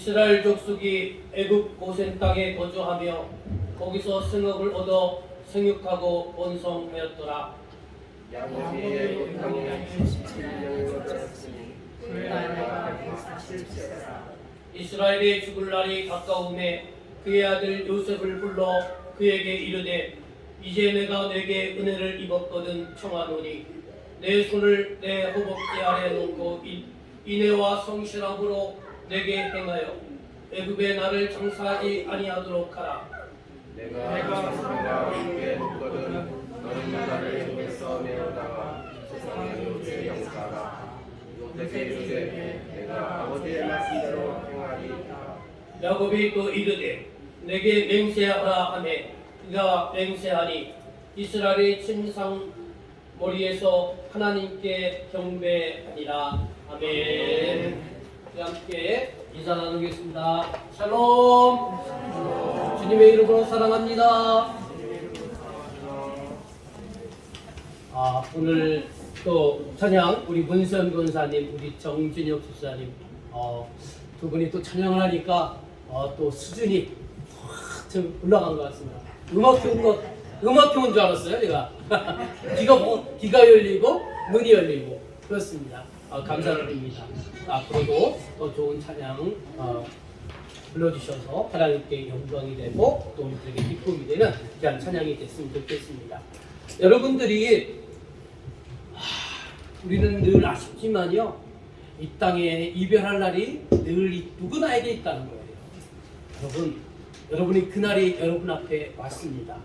이스라엘 족속이 애굽 고센 땅에 거주하며 거기서 승업을 얻어 생육하고 번성하였더라. 야곱이 땅에 17년을 거주했으니 그 나이가 147세라. 이스라엘이 죽을 날이 가까우매 그의 아들 요셉을 불러 그에게 이르되 이제 내가 내게 은혜를 입었거든 청하노니 내 손을 내 허벅지 아래 놓고 인애와 성실함으로 내게 행하여 애굽에 나를 장사하지 아니하도록 하라. 내가 너와 함께 했거든 너는 나를 애굽에서 내어다가 세상의 요새 영사라. 요셉이 이르되 내가 아버지의 말씀대로 행하리이다. 야곱이 또 이르되 내게 맹세하라 하매 그가 맹세하니 이스라엘의 침상 머리에서 하나님께 경배하니라. 아멘. 우리 함께 인사 나누겠습니다. 샬롬. 주님의 이름으로 사랑합니다. 오늘 또 찬양 우리 문선 권사님, 우리 정준혁 집사님 두 분이 또 찬양을 하니까 또 수준이 확 좀 올라간 것 같습니다. 음악 교훈 줄 알았어요, 제가. 귀가 열리고 눈이 열리고 그렇습니다. 감사드립니다. 앞으로도 더 좋은 찬양 불러주셔서 하나님께 영광이 되고 또 우리들에게 기쁨이 되는 귀한 찬양이 됐으면 좋겠습니다. 여러분들이 우리는 늘 아쉽지만요, 이 땅에 이별할 날이 늘 누구나에게 있다는 거예요. 여러분이 그날이 여러분 앞에 왔습니다.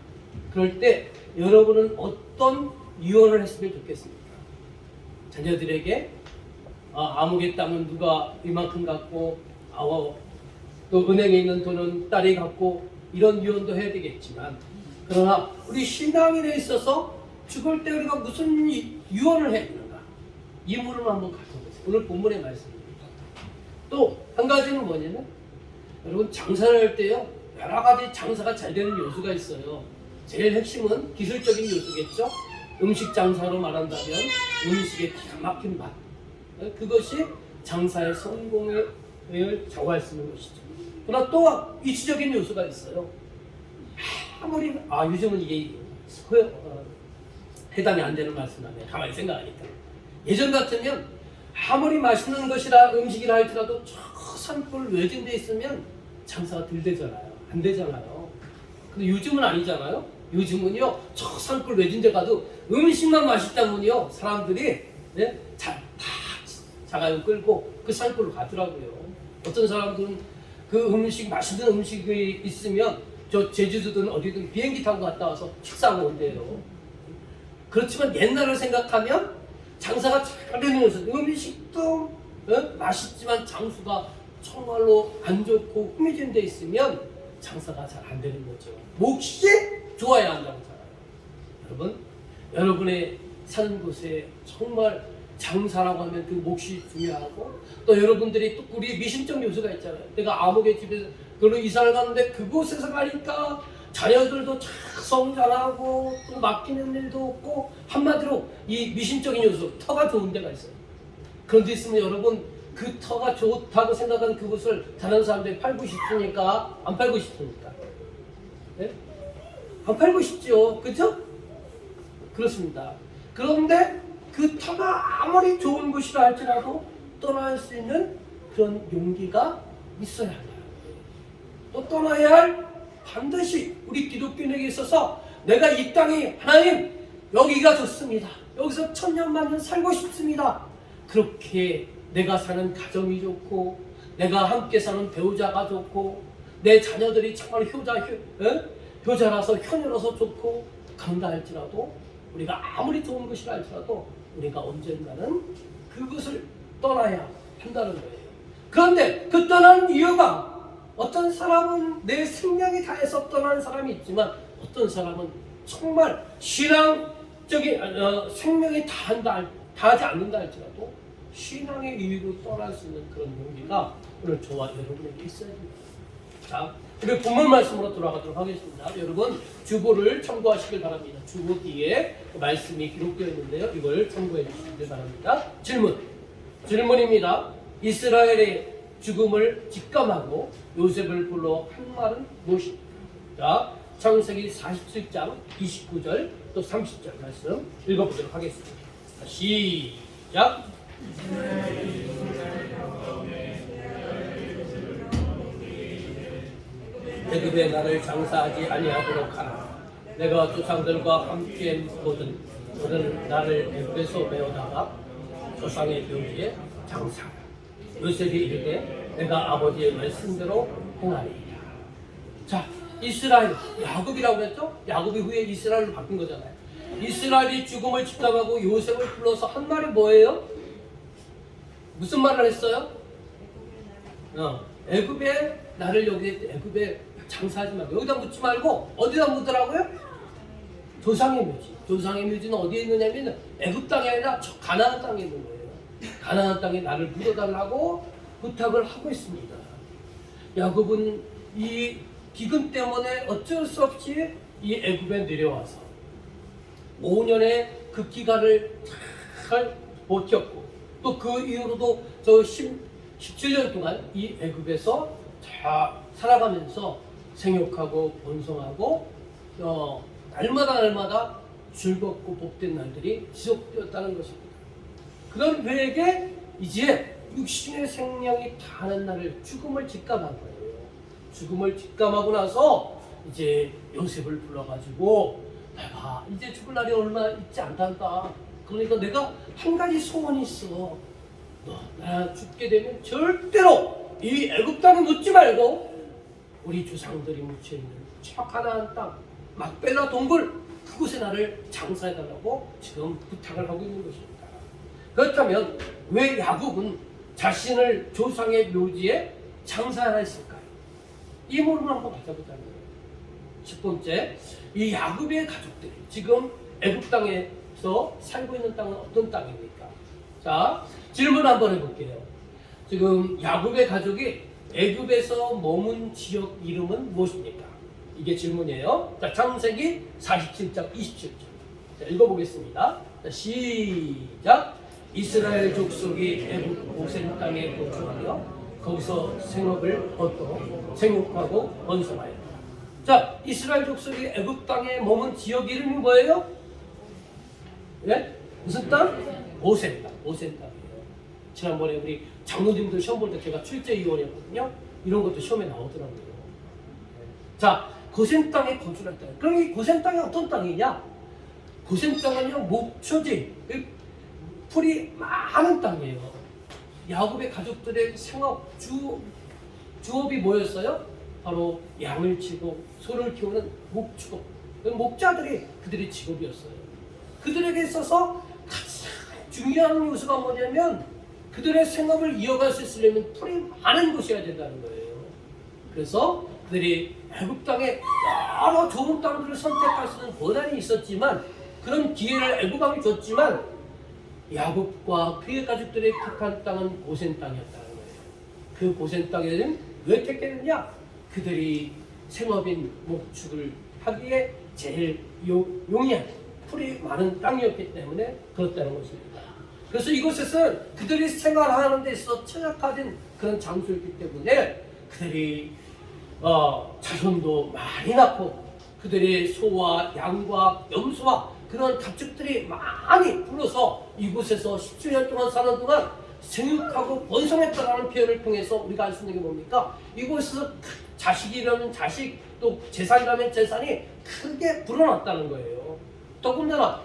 그럴 때 여러분은 어떤 유언을 했으면 좋겠습니까? 자녀들에게 아무개 땅은 누가 이만큼 갖고 또 은행에 있는 돈은 딸이 갖고 이런 유언도 해야 되겠지만, 그러나 우리 신앙인에 있어서 죽을 때 우리가 무슨 유언을 해야 되는가, 이 물음을 한번 가져보세요. 오늘 본문의 말씀입니다. 또 한 가지는 뭐냐면, 여러분 장사를 할 때요, 여러 가지 장사가 잘 되는 요소가 있어요. 제일 핵심은 기술적인 요소겠죠. 음식 장사로 말한다면 음식의 기가 막힌 맛, 그것이 장사의 성공을 좌우할 수 있는 것이죠. 그러나 또 이치적인 요소가 있어요. 아무리 요즘은 이게 해당이 안 되는 말씀이네. 가만히 생각하니까 예전 같으면 아무리 맛있는 것이라 음식이라 할지라도 저 산골 외진 데 있으면 장사가 덜 되잖아요. 안 되잖아요. 근데 요즘은 아니잖아요. 요즘은요, 저 산골 외진 데 가도 음식만 맛있다면요, 사람들이 다 자가용 끌고 그 산골로 가더라고요. 어떤 사람들은 그 맛있는 음식이 있으면 저 제주도든 어디든 비행기 타고 갔다 와서 식사하고 온대요. 그렇지만 옛날을 생각하면 장사가 잘 되는 것은 음식도 맛있지만 장수가 정말로 안 좋고 hum해진 데 있으면 장사가 잘 안 되는 거죠. 몫이 좋아야 한다고 살아요. 여러분의 사는 곳에 정말 장사라고 하면 그 몫이 중요하고, 또 여러분들이 또 우리 미신적 요소가 있잖아요. 내가 아무개 집에서 그걸로 이사를 가는데 그곳에서 가니까 자녀들도 잘 성장하고 또 맡기는 일도 없고, 한마디로 이 미신적인 요소, 터가 좋은 데가 있어요. 그런 데 있으면 여러분 그 터가 좋다고 생각하는 그곳을 다른 사람들이 팔고 싶으니까 안 팔고 싶으니까, 네? 안 팔고 싶죠, 그렇죠? 그렇습니다. 그런데 그 터가 아무리 좋은 곳이라 할지라도 떠날 수 있는 그런 용기가 있어야 해요. 또 떠나야 할, 반드시 우리 기독교인에게 있어서 내가 이 땅이 하나님 여기가 좋습니다, 여기서 천년만년 살고 싶습니다, 그렇게 내가 사는 가정이 좋고 내가 함께 사는 배우자가 좋고 내 자녀들이 정말 효자라서 효녀라서 좋고 그런다 할지라도, 우리가 아무리 좋은 것이라 할지라도 우리가 언젠가는 그것을 떠나야 한다는 거예요. 그런데 그 떠나는 이유가, 어떤 사람은 내 생명이 다해서 떠나는 사람이 있지만 어떤 사람은 정말 신앙적인 생명이 다하지 않는다 할지라도 신앙의 이유로 떠날 수 있는 그런 용기가 오늘 저와 여러분에게 있어야 됩니다. 자, 우리 본문 말씀으로 돌아가도록 하겠습니다. 여러분 주보를 참고하시길 바랍니다. 주보 뒤에 말씀이 기록되어 있는데요, 이걸 참고해 주시길 바랍니다. 질문입니다. 이스라엘의 죽음을 직감하고 요셉을 불러 한 말은 무엇입니까? 자, 창세기 47장 29절 또 30절 말씀 읽어보도록 하겠습니다. 시작. 애굽에 나를 장사하지 아니하도록 하라. 내가 조상들과 함께 거든 너는 나를 애굽에서 메어다가 조상의 묘지에 장사하라. 요셉이 이르되 내가 아버지의 말씀대로 행하리이다. 자, 이스라엘, 야곱이라고 했죠? 야곱이 후에 이스라엘로 바뀐 거잖아요. 이스라엘이 죽음을 직감하고 요셉을 불러서 한 말이 뭐예요? 무슨 말을 했어요? 애굽에 나를 여기 애굽에 장사하지 말고 여기다 묻지 말고 어디다 묻으라고요? 조상의 묘지. 조상의 묘지는 어디에 있느냐면 애굽 땅이 아니라 저 가나안 땅에 있는 거예요. 가나안 땅에 나를 묻어달라고 부탁을 하고 있습니다. 야곱은 이 기근 때문에 어쩔 수 없이 이 애굽에 내려와서 5년의 그 기간을 잘 버텼고 또 그 이후로도 저 17년 동안 이 애굽에서 잘 살아가면서 생육하고 번성하고 날마다 즐겁고 복된 날들이 지속되었다는 것입니다. 그런 그에게 이제 육신의 생명이 다하는 날을 죽음을 직감한 거예요. 죽음을 직감하고 나서 이제 요셉을 불러가지고 내가 이제 죽을 날이 얼마 있지 않단다. 그러니까 내가 한 가지 소원이 있어. 나 죽게 되면 절대로 이 애굽 땅에 묻지 말고 우리 조상들이 묻혀있는 저 가나안 땅 막벨라 동굴 그곳에 나를 장사해달라고 지금 부탁을 하고 있는 것입니다. 그렇다면 왜 야곱은 자신을 조상의 묘지에 장사하라 했을까요? 이 물음을 한번 가져보자는 거예요. 첫 번째, 이 야곱의 가족들이 지금 애굽 땅에서 살고 있는 땅은 어떤 땅입니까? 자, 질문 한번 해볼게요. 지금 야곱의 가족이 애굽에서 머문 지역 이름은 무엇입니까? 이게 질문이에요. 자, 창세기 47장 27절. 자, 읽어보겠습니다. 자, 시작. 이스라엘 족속이 애굽 고센 땅에 거주하여 거기서 생업을 얻고 생육하고 번성하였다. 자, 이스라엘 족속이 애굽 땅에 머문 지역 이름이 뭐예요? 예? 무슨 땅? 고센 땅. 고센 땅이에요. 지난번에 우리 장로님들 시험 볼 때 제가 출제위원이었거든요. 이런 것도 시험에 나오더라고요. 자, 고센 땅에 거주를 했다. 그럼 이 고센 땅이 어떤 땅이냐? 고센 땅은요, 목초지, 풀이 많은 땅이에요. 야곱의 가족들의 생업, 주업이 뭐였어요? 바로 양을 치고 소를 키우는 목축업. 목자들이 그들의 직업이었어요. 그들에게 있어서 가장 중요한 요소가 뭐냐면 그들의 생업을 이어갈 수 있으려면 풀이 많은 곳이어야 된다는 거예요. 그래서 그들이 애굽 땅에 여러 좋은 땅들을 선택할 수 있는 권한이 있었지만 그런 기회를 애굽 왕이 줬지만 야곱과 그의 가족들의 택한 땅은 고센 땅이었다는 거예요. 그 고센 땅에는 왜 택했느냐? 그들이 생업인 목축을 하기에 제일 용이한 풀이 많은 땅이었기 때문에 그렇다는 것입니다. 그래서 이곳에서 그들이 생활하는 데 있어 최적화된 그런 장소였기 때문에 그들이 자손도 많이 낳고 그들의 소와 양과 염소와 그런 가축들이 많이 불러서 이곳에서 17년 동안 사는 동안 생육하고 번성했다라는 표현을 통해서 우리가 알 수 있는 게 뭡니까? 이곳에서 자식이라면 자식 또 재산이라면 재산이 크게 불어났다는 거예요. 더군다나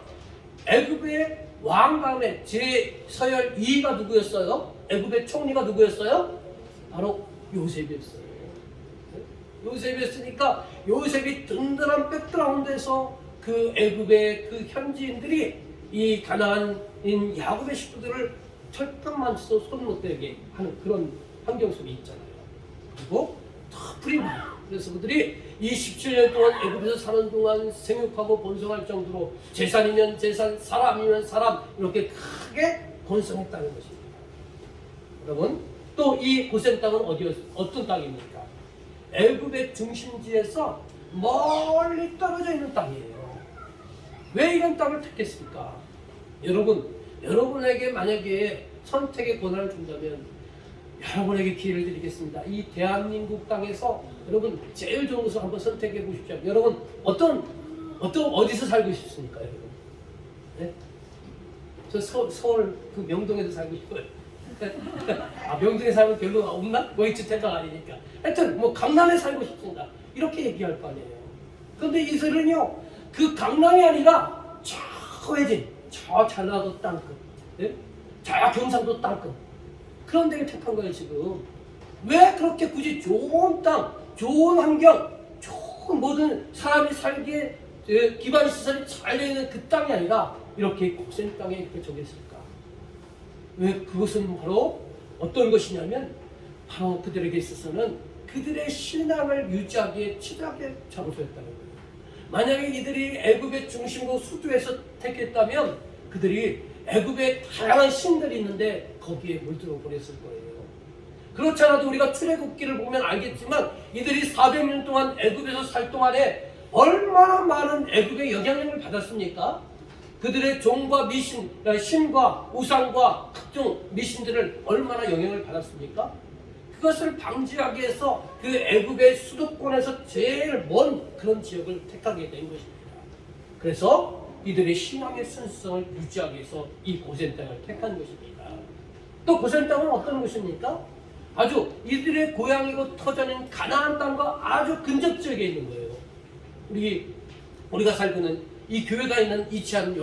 애굽의 왕 다음에 제서열 2위가 누구였어요? 애굽의 총리가 누구였어요? 바로 요셉이었어요. 요셉이었으니까 요셉이 든든한 백그라운드에서 그 애굽의 그 현지인들이 이 가나안인 야곱의 식구들을 철판만쳐서 손 못 대게 하는 그런 환경 속에 있잖아요. 그리고 더 풀이 많아요. 그래서 그들이 이 17년 동안 애굽에서 사는 동안 생육하고 번성할 정도로 재산이면 재산, 사람이면 사람 이렇게 크게 번성했다는 것입니다. 여러분, 또 이 고센 땅은 어떤 땅입니까? 애굽의 중심지에서 멀리 떨어져 있는 땅이에요. 왜 이런 땅을 택했을까? 여러분에게 만약에 선택의 권한을 준다면 여러분에게 기회를 드리겠습니다. 이 대한민국 땅에서 여러분 제일 좋은 것을 한번 선택해 보십시오. 여러분 어디서 살고 싶습니까, 여러분? 네? 저 서울 그 명동에도 살고 싶어요. 아, 명동에 살면 별로 없나? 고액주택가 아니니까. 하여튼 뭐 강남에 살고 싶습니다. 이렇게 얘기할 거 아니에요. 그런데 이슬은요, 그 강남이 아니라 저 외진, 저 전라도 땅끝, 네? 저 경상도 땅끝, 그런 데를 택한 거예요 지금. 왜 그렇게 굳이 좋은 땅, 좋은 환경, 좋은 모든 사람이 살기에 기반 시설이 잘 되어 있는 그 땅이 아니라 이렇게 고센 땅에 이렇게 정했을까? 왜? 그것은 바로 어떤 것이냐면 바로 그들에게 있어서는 그들의 신앙을 유지하기에 최적의 장소였다는 거예요. 만약에 이들이 애굽의 중심으로 수도에서 택했다면 그들이 애굽에 다양한 신들이 있는데 거기에 물들어 버렸을 거예요. 그렇지 않아도 우리가 출애굽기를 보면 알겠지만 이들이 400년 동안 애굽에서 살 동안에 얼마나 많은 애굽의 영향력을 받았습니까? 그들의 종과 미신, 신과 우상과 각종 미신들을 얼마나 영향을 받았습니까? 그것을 방지하기 위해서 그 애굽의 수도권에서 제일 먼 그런 지역을 택하게 된 것입니다. 그래서 이들의 신앙의 순수성을 유지하기 위해서 이 고센 땅을 택한 것입니다. 또 고센 땅은 어떤 곳입니까? 아주 이들의 고향이고 터전인 가나안 땅과 아주 근접 지역에 있는 거예요. 우리가 살고 있는 이 교회가 있는 이치한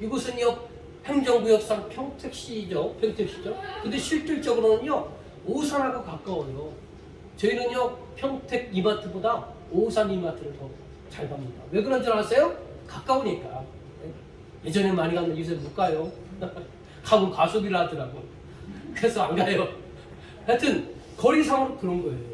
이곳은요 행정구역상 평택시죠. 근데 실질적으로는요 오산하고 가까워요. 저희는요 평택 이마트보다 오산 이마트를 더 잘 갑니다. 왜 그런 줄 아세요? 가까우니까. 예전에 많이 갔는데 요새 못 가요. 가면 가속이라 하더라고. 그래서 안 가요. 하여튼 거리상으로 그런 거예요.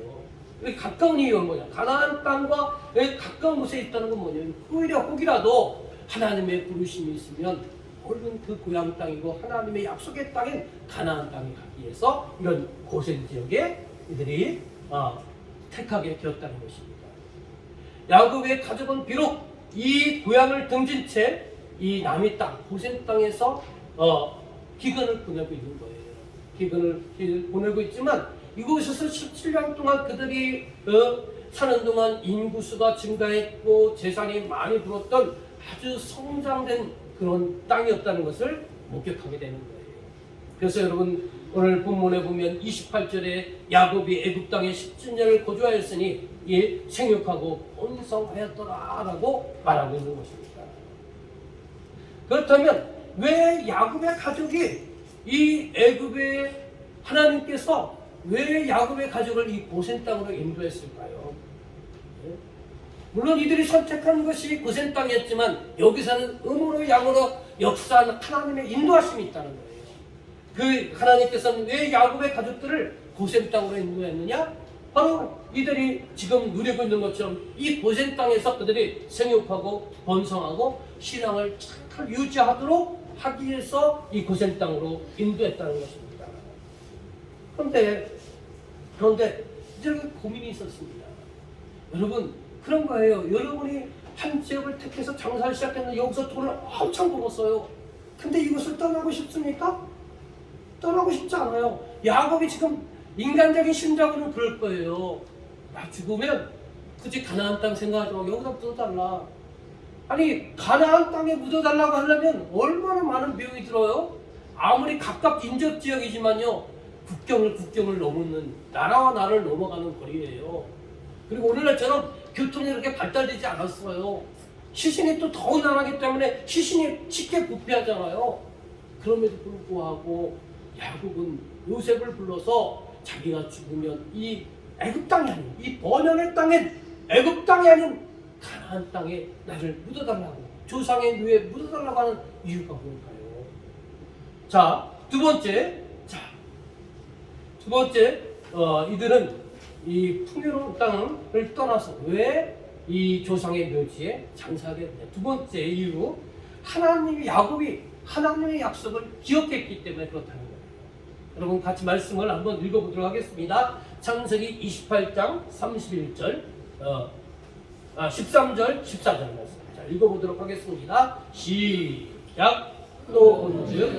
왜 가까운 이유가 뭐냐? 가나안 땅과 왜 가까운 곳에 있다는 건 뭐냐면 혹이라도 하나님의 부르심이 있으면 얼른 그 고향 땅이고 하나님의 약속의 땅인 가나안 땅에 가기 위해서 이런 고센 지역에 이들이 택하게 되었다는 것입니다. 야곱의 가족은 비록 이 고향을 등진 채 이 남의 땅, 고센 땅에서 기근을 보내고 있는 거예요. 기근을 보내고 있지만 이곳에서 17년 동안 그들이 사는 동안 인구수가 증가했고 재산이 많이 불었던 아주 성장된 그런 땅이었다는 것을 목격하게 되는 거예요. 그래서 여러분 오늘 본문에 보면 28절에 야곱이 애굽 땅에 17년을 거주하였으니 이 생육하고 번성하였더라 라고 말하고 있는 것입니다. 그렇다면 왜 야곱의 가족이 이 애굽의 하나님께서 왜 야곱의 가족을 이 고센 땅으로 인도했을까요? 물론 이들이 선택한 것이 고센 땅이었지만 여기서는 음으로 양으로 역사하는 하나님의 인도하심이 있다는 거예요. 그 하나님께서는 왜 야곱의 가족들을 고센 땅으로 인도했느냐? 바로 이들이 지금 누리고 있는 것처럼 이 고센 땅에서 그들이 생육하고 번성하고 신앙을 잘 유지하도록 하기 위해서 이 고센 땅으로 인도했다는 것입니다. 그런데 이들에게 고민이 있었습니다. 여러분 그런 거예요. 여러분이 한 지역을 택해서 장사를 시작했는데 여기서 돈을 엄청 벌었어요. 근데 이곳을 떠나고 싶습니까? 떠나고 싶지 않아요. 야곱이 지금 인간적인 심정으로는 그럴 거예요. 나 죽으면 굳이 가나안 땅 생각하지 말고 여기다 묻어달라. 아니 가나안 땅에 묻어달라고 하려면 얼마나 많은 비용이 들어요? 아무리 가깝 인접 지역이지만요 국경을 넘는 나라와 나라를 넘어가는 거리예요. 그리고 오늘날처럼 교통이 이렇게 발달되지 않았어요. 시신이 또 더운 나라이기 때문에 시신이 쉽게 부패하잖아요. 그럼에도 불구하고 야곱은 요셉을 불러서 자기가 죽으면 이 애굽 땅이 아닌 이 번영의 땅인 애굽 땅이 아닌 가나안 땅에 나를 묻어달라고 조상의 뇌에 묻어달라고 하는 이유가 뭘까요? 자, 두 번째 이들은 이 풍요로운 땅을 떠나서 왜 이 조상의 묘지에 장사하게 됐냐? 두 번째 이유, 야곱이 하나님의 약속을 기억했기 때문에 그렇다는 거예요. 여러분 같이 말씀을 한번 읽어보도록 하겠습니다. 창세기 28장 31절, 13절, 14절 말씀. 자, 읽어보도록 하겠습니다. 시작. 또 본즉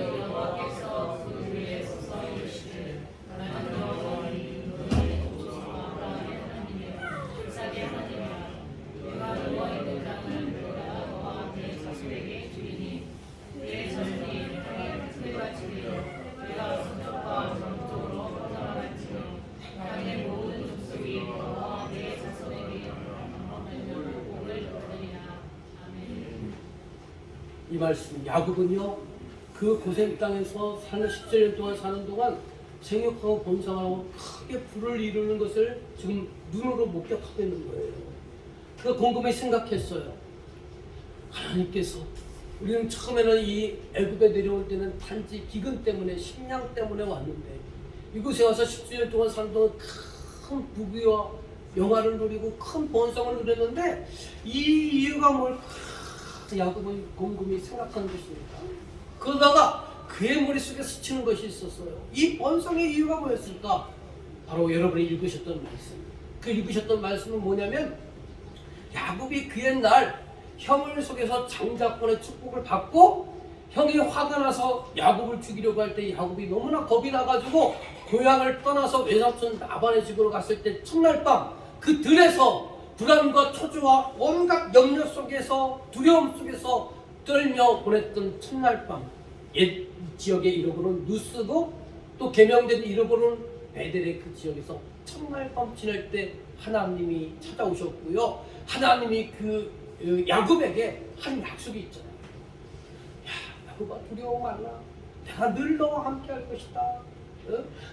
말씀, 야곱은요 그 고생 땅에서 사는 17년 동안 사는 동안 생육하고 번성하고 크게 불을 이루는 것을 지금 눈으로 목격하고 있는 거예요. 그 곰곰이 생각했어요. 하나님께서 우리는 처음에는 이 애굽에 내려올 때는 단지 기근 때문에 식량 때문에 왔는데 이곳에 와서 17년 동안 사는 동안 큰 부귀와 영화를 누리고 큰 번성을 누렸는데 이 이유가 뭘까? 야곱은 곰곰이 생각하는 것입니다. 그러다가 그의 머릿속에 스치는 것이 있었어요. 이 번성의 이유가 뭐였을까? 바로 여러분이 읽으셨던 말씀. 그 읽으셨던 말씀은 뭐냐면 야곱이 그 옛날 형을 속에서 장자권의 축복을 받고 형이 화가 나서 야곱을 죽이려고 할 때 야곱이 너무나 겁이 나가지고 고향을 떠나서 외삼촌 라반의 집으로 갔을 때 첫날 밤 그 들에서 불안과 초조와 온갖 염려 속에서 두려움 속에서 떨며 보냈던 첫날 밤 옛 지역의 이름으로는 누스고 또 개명된 이름으로는 베델의 그 지역에서 첫날 밤 지낼 때 하나님이 찾아오셨고요. 하나님이 그 야곱에게 한 약속이 있잖아요. 야, 야곱아 두려워 말라. 내가 늘 너와 함께 할 것이다.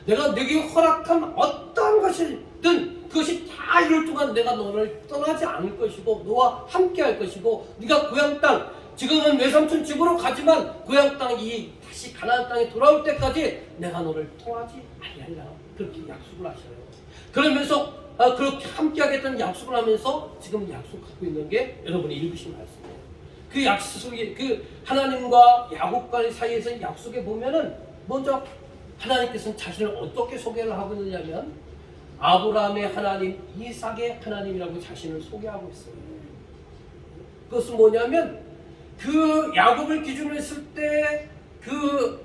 내가 네게 허락한 어떤 것이든 그것이 다 이룰 동안 내가 너를 떠나지 않을 것이고 너와 함께 할 것이고 네가 고향 땅 지금은 외삼촌 집으로 가지만 고향 땅이 다시 가나안 땅에 돌아올 때까지 내가 너를 떠나지 아니하리라. 그렇게 약속을 하셔요. 그러면서 그렇게 함께 하겠다는 약속을 하면서 지금 약속하고 있는 게 여러분이 읽으신 말씀이에요. 그 약속이 그 하나님과 야곱과의 사이에서 약속에 보면은 먼저 하나님께서는 자신을 어떻게 소개를 하고 있느냐면 아브라함의 하나님, 이삭의 하나님이라고 자신을 소개하고 있어요. 그것은 뭐냐면 그 야곱을 기준으로 했을 때 그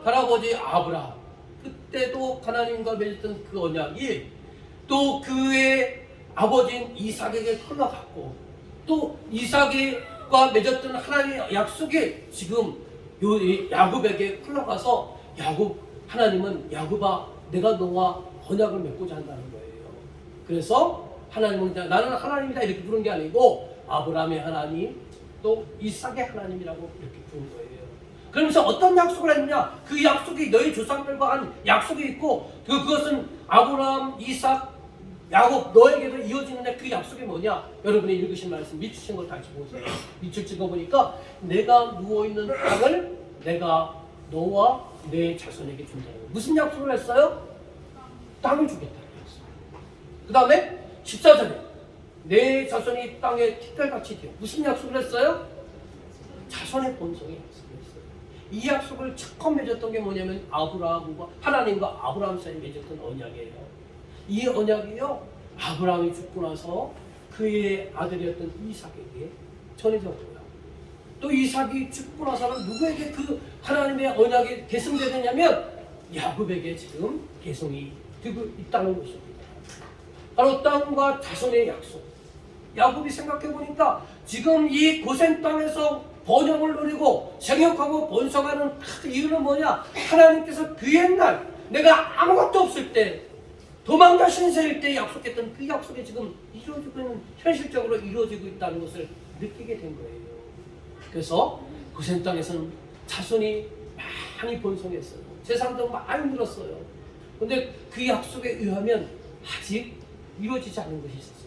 할아버지 아브라함 그때도 하나님과 맺었던 그 언약이 또 그의 아버지인 이삭에게 흘러갔고 또 이삭과 맺었던 하나님의 약속이 지금 야곱에게 흘러가서 하나님은 야곱아 내가 너와 언약을 맺고자 한다는 거예요. 그래서 하나님은 나는 하나님이다 이렇게 부른 게 아니고 아브라함의 하나님 또 이삭의 하나님이라고 이렇게 부른 거예요. 그러면서 어떤 약속을 했느냐? 그 약속이 너희 조상들과 한 약속이 있고 그것은 아브라함, 이삭, 야곱 너에게도 이어지는데 그 약속이 뭐냐? 여러분이 읽으신 말씀 밑주신 걸 다시 보세요. 밑줄 찍어보니까 내가 누워있는 땅을 내가 너와 내 자손에게 준다는 거예요. 무슨 약속을 했어요? 땅을 주겠다는 약속. 그 다음에 14절에 내 자손이 땅에 티끌같이 되어 무슨 약속을 했어요? 자손의 본성의 약속을 했어요. 이 약속을 처음 맺었던 게 뭐냐면 아브라함과 하나님과 아브라함 사이에 맺었던 언약이에요. 이 언약이요 아브라함이 죽고 나서 그의 아들이었던 이삭에게 전해졌고요. 또 이삭이 죽고 나서는 누구에게 그 하나님의 언약이 계승되느냐면 야곱에게 지금 계승이 되고 있다는 것입니다. 바로 땅과 자손의 약속. 야곱이 생각해보니까 지금 이 고생 땅에서 번영을 누리고 생육하고 번성하는 그 이유는 뭐냐? 하나님께서 그 옛날 내가 아무것도 없을 때 도망자 신세일 때 약속했던 그 약속이 지금 이루어지고 있는 현실적으로 이루어지고 있다는 것을 느끼게 된 거예요. 그래서 고생 땅에서는 자손이 많이 번성했어요. 재산도 많이 늘었어요. 근데 그 약속에 의하면 아직 이루어지지 않은 것이 있었어요.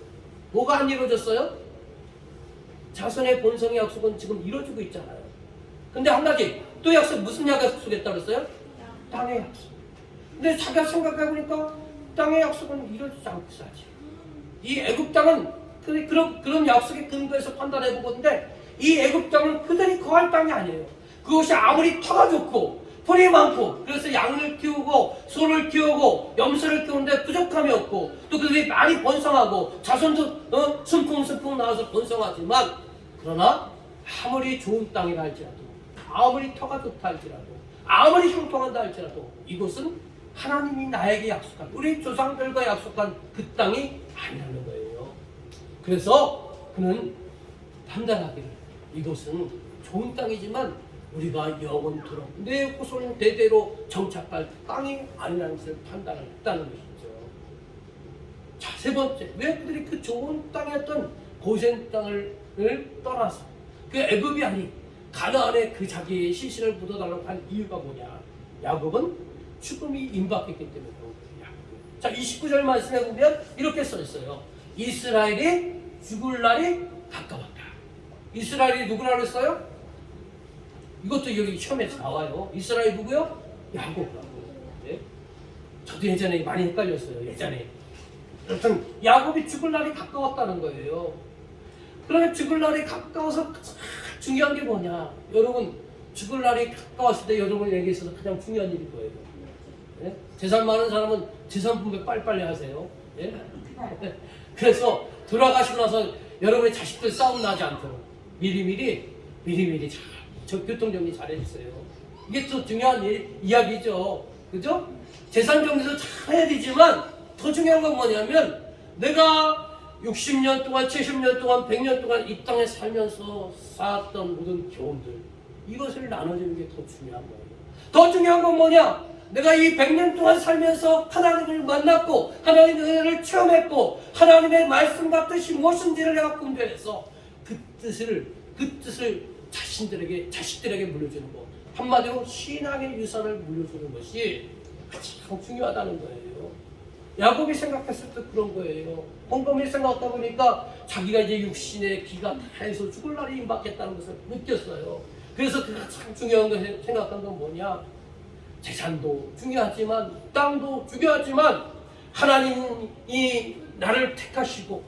뭐가 안 이루어졌어요? 자손의 본성의 약속은 지금 이루어지고 있잖아요. 근데 한 가지 또 약속 무슨 약속했다고 했어요? 땅의 약속. 근데 자기가 생각해보니까 땅의 약속은 이루어지지 않고 있어야지. 이 애굽 땅은 그런 약속의 근거에서 판단해보건데 이 애굽 땅은 그들이 거할 땅이 아니에요. 그것이 아무리 터가 좋고 풀이 많고 그래서 양을 키우고 소를 키우고 염소를 키우는데 부족함이 없고 또 그들이 많이 번성하고 자손도 순풍순풍 나와서 번성하지만 그러나 아무리 좋은 땅이라 할지라도 아무리 터가 좋다 할지라도 아무리 형통한다 할지라도 이곳은 하나님이 나에게 약속한 우리 조상들과 약속한 그 땅이 아니라는 거예요. 그래서 그는 판단하기를 이곳은 좋은 땅이지만 우리가 영원토록 내 후손 대대로 정착할 땅이 아니라는 것을 판단을 했다는 것이죠. 자, 세 번째, 왜 그들이 그 좋은 땅이었던 고센 땅을 떠나서 그 애굽이 아닌 가나안에 그 자기의 시신을 묻어달라고 한 이유가 뭐냐? 야곱은 죽음이 임박했기 때문에 그런 거예요. 자, 29절 말씀에 보면 이렇게 써 있어요. 이스라엘이 죽을 날이 가까웠다. 이스라엘이 누구라 그랬어요? 이것도 여기 시험에서 나와요. 이스라엘이 누구요? 야곱이라고. 네? 저도 예전에 많이 헷갈렸어요. 예전에. 여튼 야곱이 죽을 날이 가까웠다는 거예요. 그러면 죽을 날이 가까워서 중요한 게 뭐냐? 여러분, 죽을 날이 가까웠을 때 여러분에게 있어서 가장 중요한 일이 뭐예요? 네? 재산 많은 사람은 재산 분배 빨리빨리 하세요. 네? 그래서 돌아가시고 나서 여러분의 자식들 싸움 나지 않도록 미리미리 잘 교통정리 잘 해주세요. 이게 또 중요한 이야기죠. 그죠? 재산 정리도 잘 해야 되지만 더 중요한 건 뭐냐면 내가 60년 동안, 70년 동안, 100년 동안 이 땅에 살면서 쌓았던 모든 교훈들, 이것을 나눠주는 게 더 중요한 거예요. 더 중요한 건 뭐냐? 내가 이 100년 동안 살면서 하나님을 만났고 하나님의 은혜를 체험했고 하나님의 말씀과 뜻이 무엇인지를 내가 분별해서 그 뜻을 자식들에게 물려주는 것, 한마디로 신앙의 유산을 물려주는 것이 가장 중요하다는 거예요. 야곱이 생각했을 때 그런 거예요. 곰곰이 생각하다 보니까 자기가 이제 육신의 기가 다해서 죽을 날이 임박했다는 것을 느꼈어요. 그래서 그가 참 중요한 거 생각한 건 뭐냐? 재산도 중요하지만 땅도 중요하지만 하나님이 나를 택하시고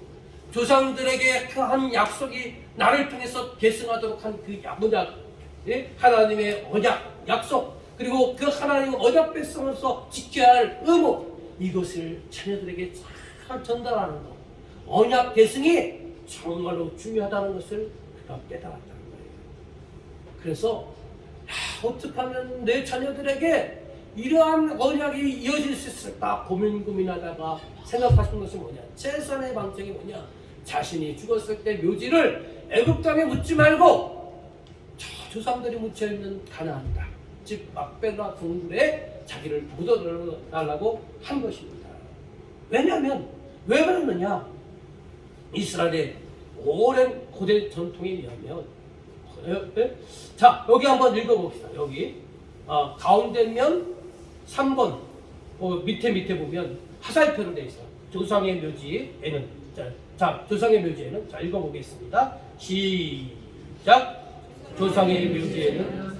조상들에게 한 약속이 나를 통해서 계승하도록 한 그 언약, 하나님의 언약, 약속, 그리고 그 하나님의 언약 백성으로서 지켜야 할 의무, 이것을 자녀들에게 잘 전달하는 것, 언약 계승이 정말로 중요하다는 것을 그가 깨달았다는 거예요. 그래서 어떻게 하면 내 자녀들에게 이러한 언약이 이어질 수 있을까 고민하다가 생각하신 것이 뭐냐? 최선의 방책이 뭐냐? 자신이 죽었을 때 묘지를 애굽 땅에 묻지 말고 저 조상들이 묻혀있는 가나안 땅, 즉 막벨라 동굴에 자기를 묻어달라고 한 것입니다. 왜냐하면 왜 그러느냐? 이스라엘의 오랜 고대 전통에 의하면, 자 여기 한번 읽어봅시다. 여기 가운데면 3번 밑에 보면 화살표로 되어 있어요. 조상의 묘지에는, 자 조상의 묘지에는, 자 읽어보겠습니다. 시작. 조상의 묘지에는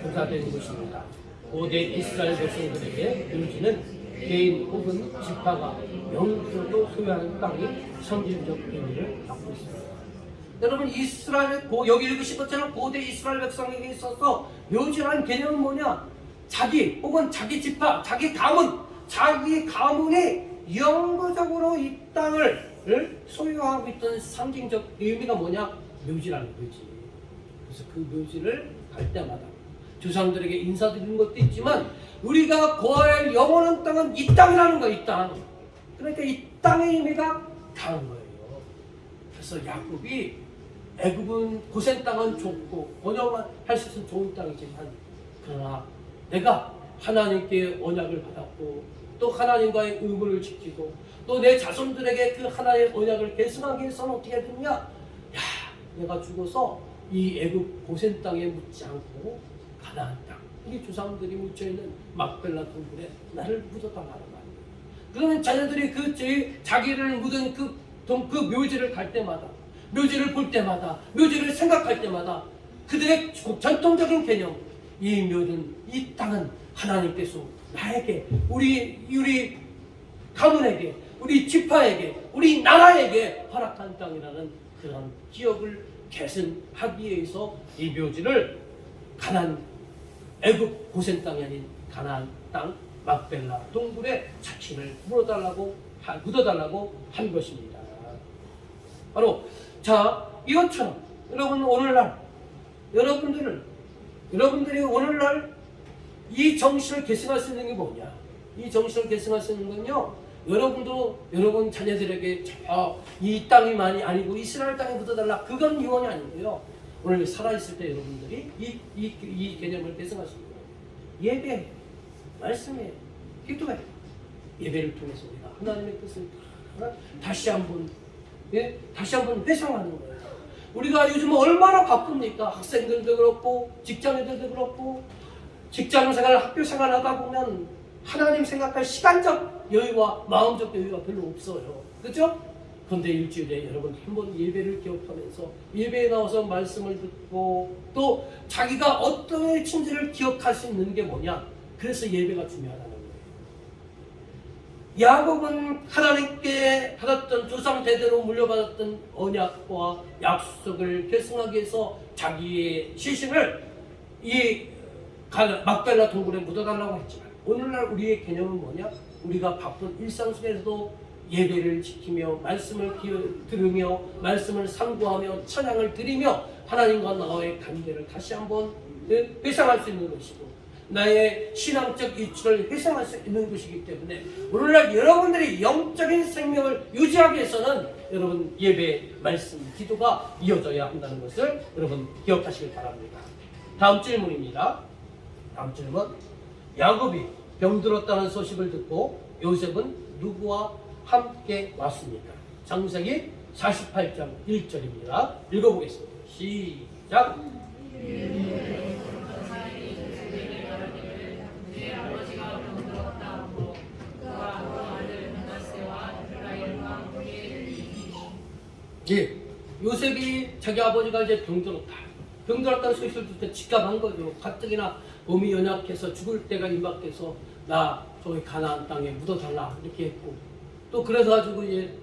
묘사된 것입니다. 고대 이스라엘 백성들에게 묘지는 개인 혹은 지파가 영적으로 소유하는 땅이 선진적 의미를 갖고 있습니다. 여러분, 이스라엘 여기 읽으신 것처럼 고대 이스라엘 백성에게 있어서 묘지라는 개념은 뭐냐? 자기 혹은 자기 지파, 자기 가문이 영구적으로 이 땅을 소유하고 있던 상징적 의미가 뭐냐? 묘지라는 거지. 그래서 그 묘지를 갈 때마다 조상들에게 인사드리는 것도 있지만 우리가 거할 영원한 땅은 이 땅이라는 거야. 이 땅. 그러니까 이 땅의 의미가 강한 거예요. 그래서 야곱이 애굽은 고센 땅은 좁고 번영할 수 있는 좋은 땅이지만 그러나 내가 하나님께 언약을 받았고 또 하나님과의 의무를 지키고 또 내 자손들에게 그 하나의 언약을 계승하기 위해서는 어떻게 되느냐? 야, 내가 죽어서 이 애굽 고센 땅에 묻지 않고 가나안 땅, 이 조상들이 묻혀있는 막벨라 동굴에 나를 묻어달라는 말이에요. 그러면 자녀들이 자기를 묻은 그 묘지를 갈 때마다, 묘지를 볼 때마다, 묘지를 생각할 때마다 그들의 전통적인 개념, 이 묘는, 이 땅은 하나님께서 나에게, 우리 가문에게, 우리 지파에게, 우리 나라에게 허락한 땅이라는 그런 기억을 계승하기 위해서 이 묘지를 애굽 고센 땅이 아닌 가나안 땅 막벨라 동굴에 자신을 묻어달라고 한 것입니다. 바로 자 이것처럼 여러분 오늘날 여러분들이 오늘날 이 정신을 계승할 수 있는 게 뭐냐? 이 정신을 계승할 수 있는 건요, 여러분 자녀들에게 이 땅이만이 아니고 이스라엘 땅에 묻어달라, 그건 유언이 아니고요. 오늘 살아있을 때 여러분들이 이 개념을 계승하시는 거예요. 예배, 말씀에, 기도해. 예배를 통해서 우리가 하나님의 뜻을 있지만 다시 한번 회상하는 거예요. 우리가 요즘 얼마나 바쁩니까? 학생들도 그렇고 직장인들도 그렇고 직장생활, 학교생활 하다 보면 하나님 생각할 시간적 여유와 마음적 여유가 별로 없어요. 그렇죠? 그런데 일주일에 여러분 한번 예배를 기억하면서 예배에 나와서 말씀을 듣고 또 자기가 어떤 친지를 기억할 수 있는 게 뭐냐? 그래서 예배가 중요하다는 거예요. 야곱은 하나님께 받았던 조상 대대로 물려받았던 언약과 약속을 결승하기 위해서 자기의 시신을 이 막벨라 동굴에 묻어달라고 했지만 오늘날 우리의 개념은 뭐냐? 우리가 바쁜 일상 속에서도 예배를 지키며 말씀을 들으며 말씀을 상고하며 찬양을 드리며 하나님과 나와의 관계를 다시 한번 회상할 수 있는 것이고 나의 신앙적 이치를 회상할 수 있는 것이기 때문에 오늘날 여러분들이 영적인 생명을 유지하기 위해서는 여러분 예배, 말씀, 기도가 이어져야 한다는 것을 여러분 기억하시길 바랍니다. 다음 질문입니다. 다음 질문. 야곱이 병들었다는 소식을 듣고 요셉은 누구와 함께 왔습니까? 창세기 48장 1절입니다. 읽어보겠습니다. 시작. 예, 요셉이 자기 아버지가 이제 병들었다는 소식을 듣을 때 직감한 거죠. 가뜩이나 몸이 연약해서 죽을 때가 임박해서 나 저기 가나안 땅에 묻어달라 이렇게 했고 또 그래서 가지고 이제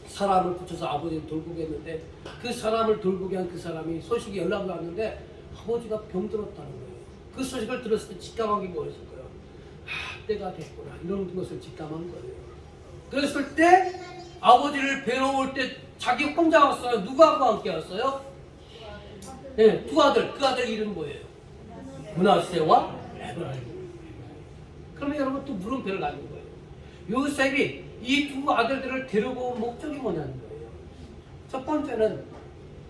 사람을 붙여서 아버지를 돌보게 했는데 그 사람을 돌보게 한 그 사람이 소식이 연락이 왔는데 아버지가 병들었다는 거예요. 그 소식을 들었을 때 직감한 게 뭐였을 거예요? 때가 됐구나 이런 것을 직감한 거예요. 그랬을 때 아버지를 뵈러 올 때 자기 혼자 왔어요? 누구하고 함께 왔어요? 네, 두 아들. 그 아들 이름 뭐예요? 므낫세와 에브라임. 그러면 여러분 또 물음표를 갖는 거예요. 요셉이 이 두 아들들을 데리고 온 목적이 뭐냐는 거예요. 첫 번째는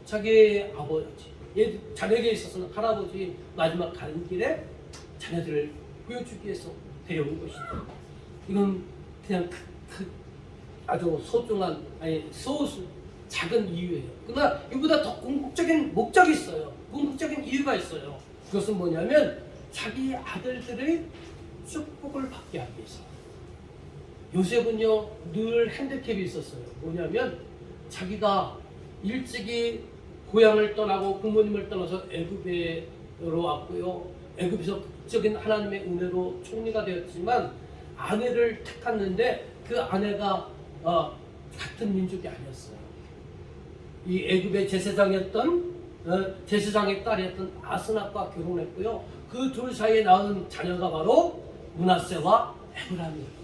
자기 아버지, 자녀에게 있어서는 할아버지 마지막 가는 길에 자녀들을 보여주기 위해서 데려온 것이죠. 이건 그냥 아주 소중한, 소수, 작은 이유예요. 그러나 이보다 더 궁극적인 목적이 있어요. 궁극적인 이유가 있어요. 그것은 뭐냐면 자기 아들들의 축복을 받게 하기 위해서. 요셉은요 늘 핸디캡이 있었어요. 뭐냐면 자기가 일찍이 고향을 떠나고 부모님을 떠나서 애굽으로 왔고요. 애굽에서 극적인 하나님의 은혜로 총리가 되었지만 아내를 택했는데 그 아내가 같은 민족이 아니었어요. 이 애굽의 제사장의 딸이었던 아스낫과 결혼했고요. 그 둘 사이에 낳은 자녀가 바로 므낫세와 에브라임이에요.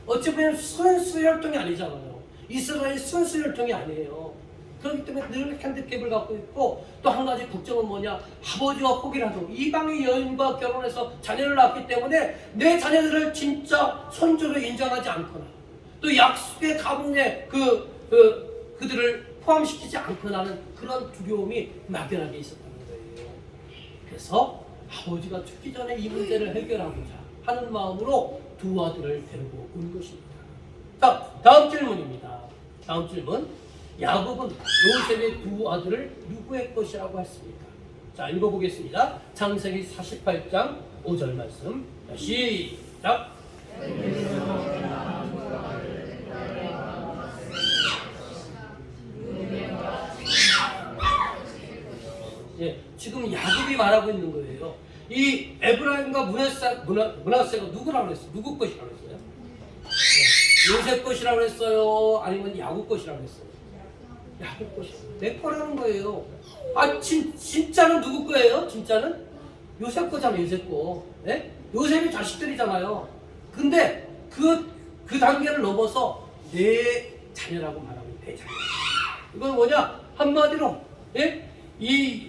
어찌 보면 순수 혈통이 아니잖아요. 이스라엘 순수 혈통이 아니에요. 그렇기 때문에 늘 핸디캡을 갖고 있고 또 한 가지 걱정은 뭐냐? 아버지와 혹이라도 이방의 여인과 결혼해서 자녀를 낳았기 때문에 내 자녀들을 진짜 손주로 인정하지 않거나 또 약속의 가문에 그들을 포함시키지 않거나는 그런 두려움이 막연하게 있었다는 거예요. 그래서 아버지가 죽기 전에 이 문제를 해결하고자 하는 마음으로 두 아들을 데리고 온 것입니다. 자, 다음 질문입니다. 다음 질문. 야곱은 요셉의 두 아들을 누구의 것이라고 했습니까? 자, 읽어보겠습니다. 창세기 48장 5절 말씀. 자, 시작. 예, 지금 야곱이 말하고 있는 거예요. 이 에브라임과 므낫세가 누구라고 그랬어요? 누구 것이라고 그랬어요? 예, 요셉 것이라고 그랬어요? 아니면 야곱 것이라고 그랬어요? 야곱 것이라고. 내 거라는 거예요. 진짜는 누구 거예요? 진짜는? 요셉 거잖아요, 요셉 거. 예? 요셉이 자식들이잖아요. 근데 그 단계를 넘어서 내 자녀라고 말하고 내 자녀. 이건 뭐냐? 한마디로, 예? 이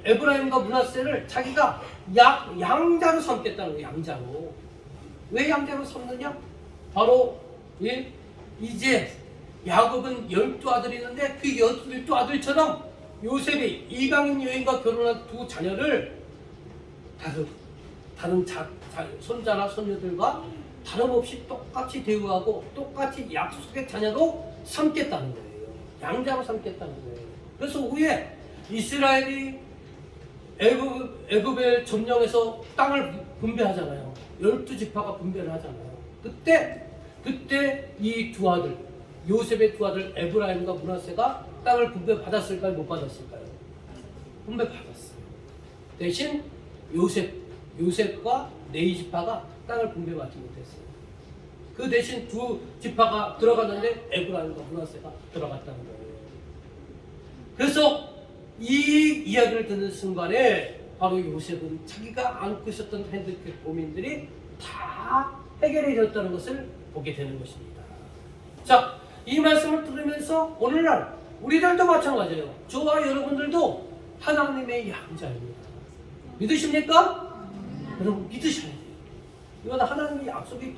에브라임과 므낫세를 자기가 양자로 삼겠다는 거예요. 양자로. 왜 양자로 삼느냐? 바로 이제 야곱은 12아들이 있는데 그 12아들처럼 요셉이 이방인 여인과 결혼한 두 자녀를 다른 손자나 손녀들과 다름없이 똑같이 대우하고 똑같이 약속의 자녀로 삼겠다는 거예요. 양자로 삼겠다는 거예요. 그래서 후에 이스라엘이 애굽에 점령해서 땅을 분배하잖아요. 12지파가 분배를 하잖아요. 그때 이 두 아들, 요셉의 두 아들 에브라임과 므낫세가 땅을 분배받았을까요? 못 받았을까요? 분배받았어요. 대신 요셉과 네이지파가 땅을 분배받지 못했어요. 그 대신 두 지파가 들어갔는데 에브라임과 므낫세가 들어갔다는 거예요. 그래서 이 이야기를 듣는 순간에 바로 요셉은 자기가 안고 있었던 핸드캡 고민들이 다 해결해졌다는 것을 보게 되는 것입니다. 자, 이 말씀을 들으면서 오늘날 우리들도 마찬가지예요. 저와 여러분들도 하나님의 양자입니다. 믿으십니까? 여러분 믿으셔야 돼요. 이건 하나님의 약속이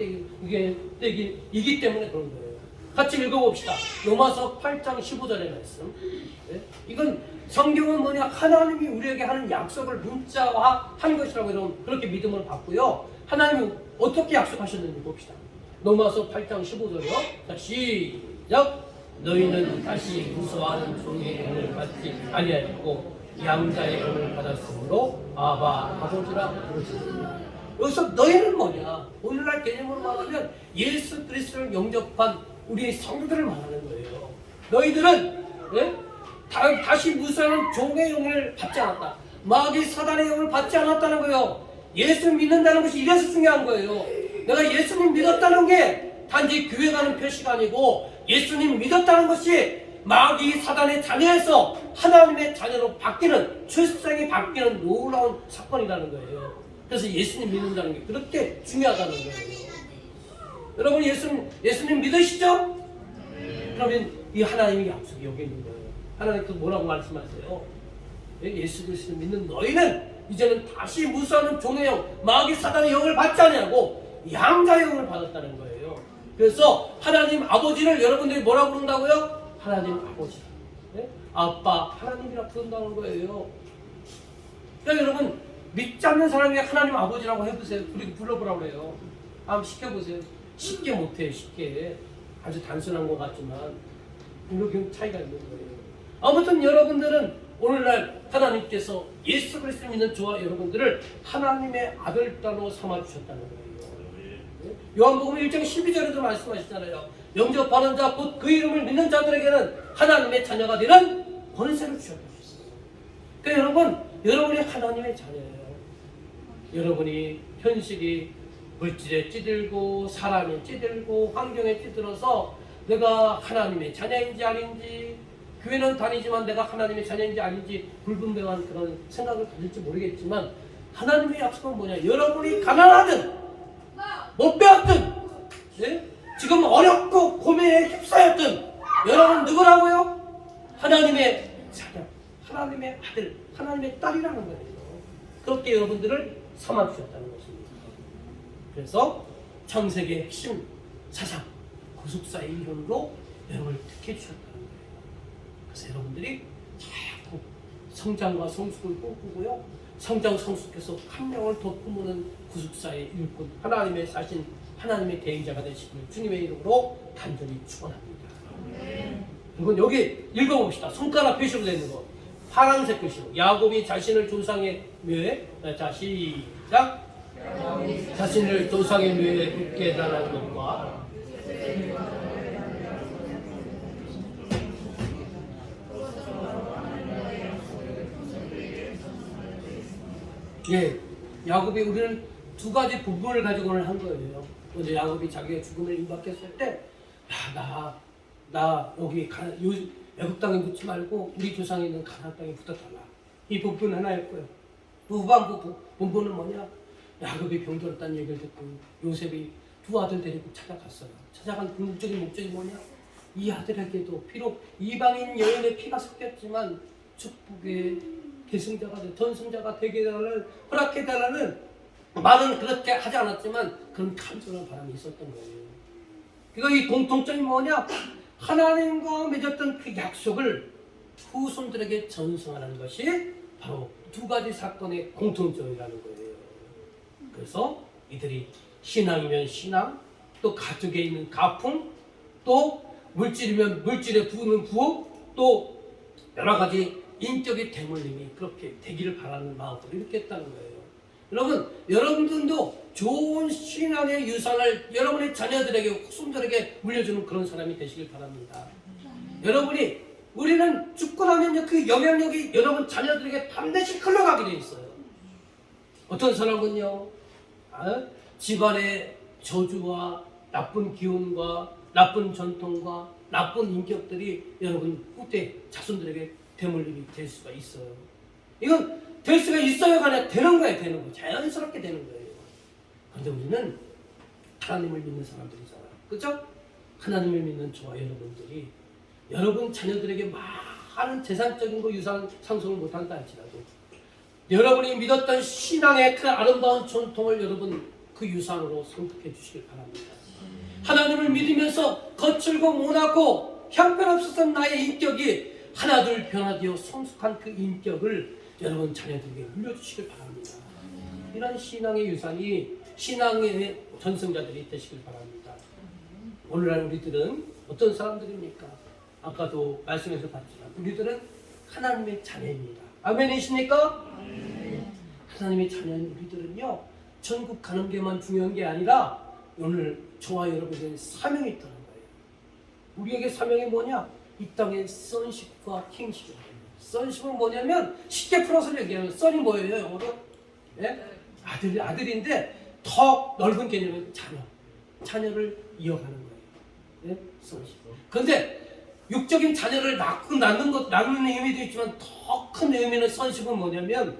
이기 때문에 그런 거예요. 같이 읽어봅시다. 로마서 8장 15절의 말씀. 네? 이건 성경은 뭐냐? 하나님이 우리에게 하는 약속을 문자화한 것이라고 여러분 그렇게 믿음을 받고요. 하나님이 어떻게 약속하셨는지 봅시다. 로마서 8장 15절이요. 자, 시작. 너희는 다시 무서워하는 종의 영을 받지 아니하였고 양자의 영을 받았으므로 아바 아버지라 부르시느니라. 여기서 너희는 뭐냐? 오늘날 개념으로 말하면 예수 그리스도를 영접한 우리 성도들을 말하는 거예요. 너희들은 다시 무서워하는 종의 영을 받지 않았다. 마귀 사단의 영을 받지 않았다는 거예요. 예수 믿는다는 것이 이래서 중요한 거예요. 내가 예수님 믿었다는 게 단지 교회 가는 표시가 아니고 예수님 믿었다는 것이 마귀 사단의 자녀에서 하나님의 자녀로 바뀌는, 출생이 바뀌는 놀라운 사건이라는 거예요. 그래서 예수님 믿는다는 게 그렇게 중요하다는 거예요. 여러분 예수님 믿으시죠? 그러면 이 하나님의 약속이 여기 있는 거예요. 하나님께서 뭐라고 말씀하세요? 예수 그리스도 믿는 너희는 이제는 다시 무수하는 종의 영, 마귀 사단의 영을 받지 아니하고 양자의 영을 받았다는 거예요. 그래서 하나님 아버지를 여러분들이 뭐라고 부른다고요? 하나님 아버지, 아빠 하나님이라 부른다는 거예요. 그러니까 여러분 믿지 않는 사람이 하나님 아버지라고 해보세요. 그리고 불러보라고 해요. 한번 시켜보세요. 쉽게 못해. 쉽게 아주 단순한 것 같지만 이렇게 차이가 있는 거예요. 아무튼 여러분들은 오늘날 하나님께서 예수 그리스도를 믿는 저와 여러분들을 하나님의 아들딸로 삼아주셨다는 거예요. 요한복음 1장 12절에도 말씀하시잖아요. 영접하는 자 곧 그 이름을 믿는 자들에게는 하나님의 자녀가 되는 권세를 주셨다고 했어요. 그러니까 여러분이 하나님의 자녀예요. 여러분이 현실이 물질에 찌들고 사람에 찌들고 환경에 찌들어서 내가 하나님의 자녀인지 아닌지, 교회는 다니지만 내가 하나님의 자녀인지 아닌지 불분명한 그런 생각을 가질지 모르겠지만 하나님의 약속은 뭐냐? 여러분이 가난하든 못 배웠든 지금 어렵고 고민에 휩싸였든 여러분 누구라고요? 하나님의 자녀, 하나님의 아들, 하나님의 딸이라는 거예요. 그렇게 여러분들을 삼아주셨다는 것입니다. 그래서 창세기의 핵심 사상, 구속사의 이론으로 여러분을 특혜 주셨다는 거예요. 그래서 여러분들이 자꾸 성장과 성숙을 꿈꾸고요. 성장 성숙해서 한 명을 더 품는 구속사의 일꾼, 하나님의 사신, 하나님의 대행자가 되시길 주님의 이름으로 간절히 축원합니다. 이건 여기 읽어봅시다. 손가락 표시로 되는 거. 파란색 글씨로. 야곱이 자신을 조상의 묘에, 자 시작. 자신을 조상의 묘에 굳게 달한 것과 야곱이 우리는 두 가지 부분을 가지고 오늘 한 거예요. 먼저 야곱이 자기의 죽음을 임박했을 때, 나 여기 애굽 땅에 묻지 말고 우리 조상이 있는 가나안 땅에 붙어달라. 이 부분 하나였고요. 또 후반 부분은 뭐냐? 야곱이 병들었다는 얘기를 듣고 요셉이 두 아들 데리고 찾아갔어요. 찾아간 궁극적인 목적이 뭐냐? 이 아들에게도 비록 이방인 여인의 피가 섞였지만 축복의 계승자가 전승자가 되게 해달라는, 허락해달라는 말은 그렇게 하지 않았지만 그런 간절한 바람이 있었던 거예요. 그러니까 이 공통점이 뭐냐? 하나님과 맺었던 그 약속을 후손들에게 전승하는 것이 바로 두 가지 사건의 공통점이라는 거예요. 그래서 이들이 신앙이면 신앙, 또 가족에 있는 가풍, 또 물질이면 물질에 부는 부업, 또 여러 가지 인격의 대물림이 그렇게 되기를 바라는 마음으로 이렇게 했다는 거예요. 여러분, 여러분들도 좋은 신앙의 유산을 여러분의 자녀들에게, 후손들에게 물려주는 그런 사람이 되시길 바랍니다. 우리는 죽고 나면요, 그 영향력이 여러분 자녀들에게 반드시 흘러가게 돼 있어요. 어떤 사람은요, 집안의 저주와 나쁜 기운과 나쁜 전통과 나쁜 인격들이 여러분 후대 자손들에게 대물림이 될 수가 있어요. 이건 될 수가 있어요가 아니라 되는 거예요. 되는 거. 자연스럽게 되는 거예요. 그런데 우리는 하나님을 믿는 사람들이잖아요. 그렇죠? 하나님을 믿는 저와 여러분들이 여러분 자녀들에게 많은 재산적인 거 유산 상속을 못한다 할지라도 여러분이 믿었던 신앙의 그 아름다운 전통을 여러분 그 유산으로 선택해 주시길 바랍니다. 하나님을 믿으면서 거칠고 모나고 형편없었던 나의 인격이 하나둘 변화되어 성숙한 그 인격을 여러분 자녀들에게 물려주시길 바랍니다. 이런 신앙의 유산이 신앙의 전승자들이 되시길 바랍니다. 오늘날 우리들은 어떤 사람들입니까? 아까도 말씀에서 봤지만 우리들은 하나님의 자녀입니다. 아멘이십니까? 하나님의 자녀인 우리들은요, 천국 가는 게만 중요한 게 아니라 오늘 저와 여러분에게 사명이 있다는 거예요. 우리에게 사명이 뭐냐? 이 땅의 sonship과 kingship입니다. sonship은 뭐냐면 쉽게 풀어서 얘기하면 son이 뭐예요? 영어로? 네? 아들인데 더 넓은 개념은 자녀를 이어가는 거예요. 네? sonship. 그런데 육적인 자녀를 낳는 의미도 있지만 더 큰 의미는 sonship은 뭐냐면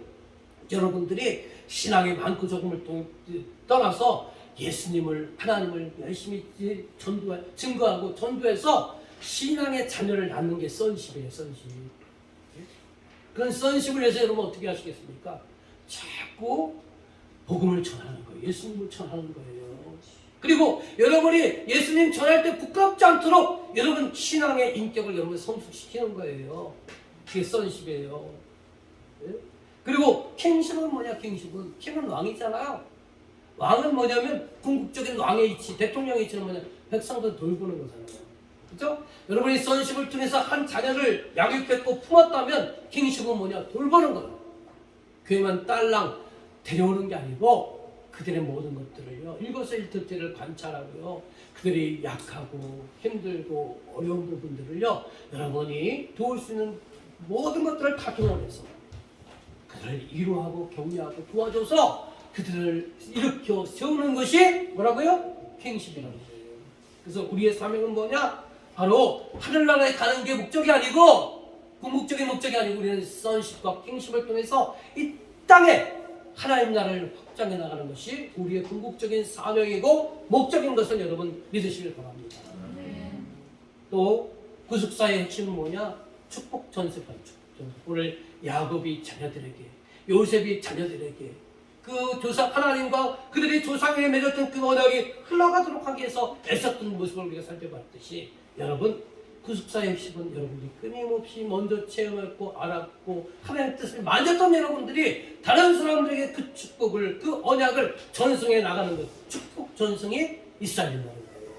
여러분들이 신앙의 많고 적음을 떠나서 예수님을, 하나님을 열심히 증거하고 전도해서 신앙의 자녀를 낳는 게 sonship이에요. sonship. 그런 sonship을 위해서 여러분 어떻게 하시겠습니까? 자꾸 복음을 전하는 거예요. 예수님을 전하는 거예요. 그리고 여러분이 예수님 전할 때 부끄럽지 않도록 여러분 신앙의 인격을 여러분 성숙시키는 거예요. 그게 sonship이에요. 네? 그리고 킹십은 뭐냐? 킹십은 킹은 왕이잖아요. 왕은 뭐냐면 궁극적인 왕의 이치, 대통령의 이치는 뭐냐? 백성들 돌보는 거잖아요. 그렇죠? 여러분이 sonship을 통해서 한 자녀를 양육했고 품었다면 킹십은 뭐냐? 돌보는 거예요. 교회만 딸랑 데려오는 게 아니고 그들의 모든 것들을요, 일거수일투족을 관찰하고요, 그들이 약하고 힘들고 어려운 부분들을요, 여러분이 도울 수 있는 모든 것들을 다 동원해서 그들을 위로하고 격려하고 도와줘서 그들을 일으켜 세우는 것이 뭐라고요? 킹십이라는 거예요. 그래서 우리의 사명은 뭐냐? 바로 하늘나라에 가는 게 목적이 아니고 궁극적인 목적이 아니고 우리는 sonship과 킹십을 통해서 이 땅에 하나님 나라를 확장해 나가는 것이 우리의 궁극적인 사명이고 목적인 것을 여러분 믿으시길 바랍니다. 또 구속사의 핵심은 뭐냐? 축복 전세판 축복 전세. 오늘 야곱이 자녀들에게, 요셉이 자녀들에게 그 하나님과 그들의 조상에게 맺었던 그 언약이 흘러가도록 하기 위해서 애썼던 모습을 우리가 살펴봤듯이 여러분 구속사의 핵심은 여러분들이 끊임없이 먼저 체험했고 알았고 하나님의 뜻을 만졌던 여러분들이 다른 사람들에게 그 축복을, 그 언약을 전승해 나가는 것, 축복 전승이 있어야 된다는 거예요.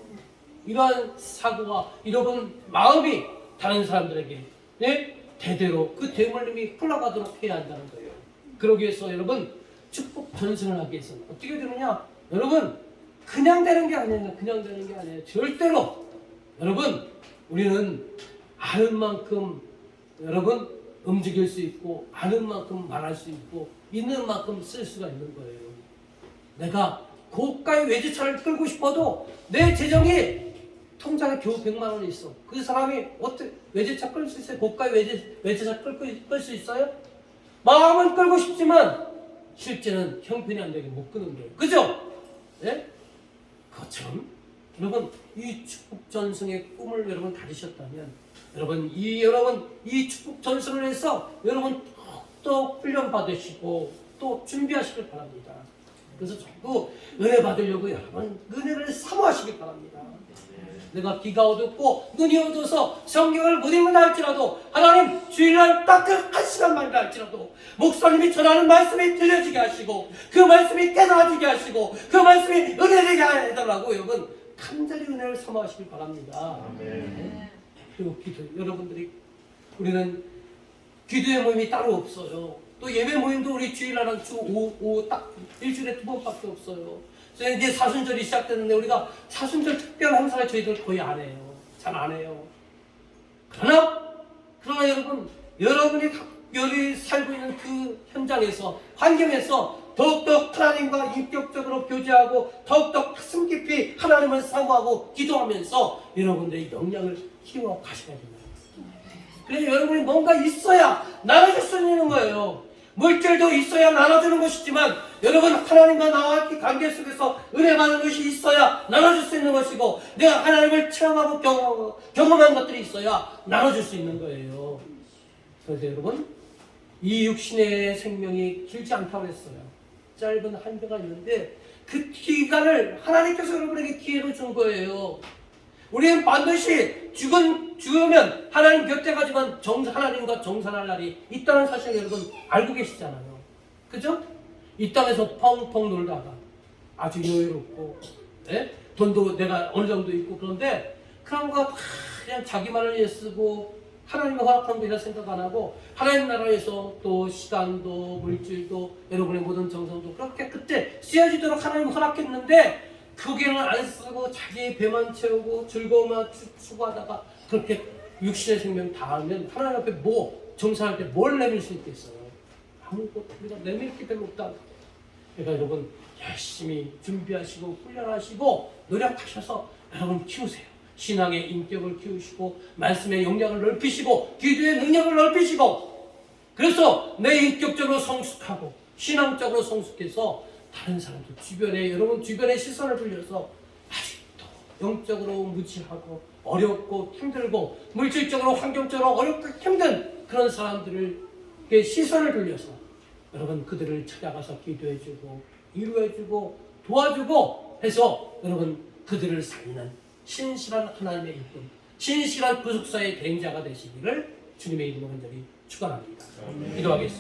이러한 사고와 이런 마음이 다른 사람들에게 대대로 그 대물림이 흘러가도록 해야 한다는 거예요. 그러기 위해서 여러분 축복 전승을 하기 위해서는 어떻게 되느냐? 여러분 그냥 되는 게 아니에요. 그냥 되는 게 아니에요. 절대로 여러분 우리는 아는 만큼 여러분 움직일 수 있고 아는 만큼 말할 수 있고 있는 만큼 쓸 수가 있는 거예요. 내가 고가의 외제차를 끌고 싶어도 내 재정이 통장에 겨우 100만 원이 있어. 그 사람이 어떻게 외제차 끌 수 있어요? 고가의 외제차 끌 수 있어요? 마음은 끌고 싶지만 실제는 형편이 안 되게 못 끄는 거예요. 그죠? 네? 그것처럼 여러분 이 축복 전승의 꿈을 여러분 가지셨다면 여러분 이 축복 전승을 해서 여러분 또 훈련 받으시고 또 준비하시길 바랍니다. 그래서 자꾸 은혜 받으려고 여러분 은혜를 사모하시길 바랍니다. 내가 귀가 어둡고 눈이 어두워서 성경을 못 읽는다 할지라도 하나님 주일날 딱 그 한 시간만이라 할지라도 목사님이 전하는 말씀이 들려지게 하시고 그 말씀이 깨달아지게 하시고 그 말씀이 은혜되게 해달라고 여러분 간절히 은혜를 사모하시길 바랍니다. 아멘. 그리고 기도, 여러분들이 우리는 기도의 모임이 따로 없어요. 또 예배 모임도 우리 주일 하나 딱 일주일에 2번밖에 없어요. 그래서 이제 사순절이 시작됐는데 우리가 사순절 특별 행사를 저희들 거의 안 해요. 잘 안 해요. 그러나 여러분, 여러분이 여기 살고 있는 그 현장에서, 환경에서 더욱더 하나님과 인격적으로 교제하고 더욱더 가슴 깊이 하나님을 사모하고 기도하면서 여러분들의 역량을 키워 가셔야 됩니다. 그래서 여러분이 뭔가 있어야 나눠줄 수 있는 거예요. 물질도 있어야 나눠주는 것이지만 여러분 하나님과 나와 관계 속에서 은혜 받는 것이 있어야 나눠줄 수 있는 것이고 내가 하나님을 체험하고 경험한 것들이 있어야 나눠줄 수 있는 거예요. 그래서 여러분 이 육신의 생명이 길지 않다고 했어요. 짧은 한계가 있는데 그 기간을 하나님께서 여러분에게 기회로 준 거예요. 우리는 반드시 죽으면 하나님 곁에 가지만 하나님과 정산할 날이 있다는 사실을 여러분 알고 계시잖아요. 그죠? 이 땅에서 펑펑 놀다가 아주 여유롭고 돈도 내가 어느 정도 있고 그런데 그런 거 그냥 자기만을 위해 쓰고 하나님의 허락한 것이라 생각 안 하고 하나님 나라에서 또 시간도 물질도 여러분의 모든 정성도 그렇게 그때 쓰여지도록 하나님 허락했는데 거기는 안 쓰고 자기 배만 채우고 즐거움만 추구하다가 그렇게 육신의 생명 닿으면 하나님 앞에 정산할 때 뭘 내밀 수 있겠어요? 아무것도 우리가 내밀 게 별로 없다. 그러니까 여러분 열심히 준비하시고 훈련하시고 노력하셔서 여러분 키우세요. 신앙의 인격을 키우시고 말씀의 역량을 넓히시고 기도의 능력을 넓히시고 그래서 내 인격적으로 성숙하고 신앙적으로 성숙해서 다른 사람들 여러분 주변의 시선을 돌려서 아직도 영적으로 무지하고 어렵고 힘들고 물질적으로 환경적으로 어렵고 힘든 그런 사람들에게 시선을 돌려서 여러분 그들을 찾아가서 기도해주고 위로해주고 도와주고 해서 여러분 그들을 살리는 신실한 하나님의 일꾼, 신실한 구속사의 대행자가 되시기를 주님의 이름으로 간절히 축원합니다. 기도하겠습니다.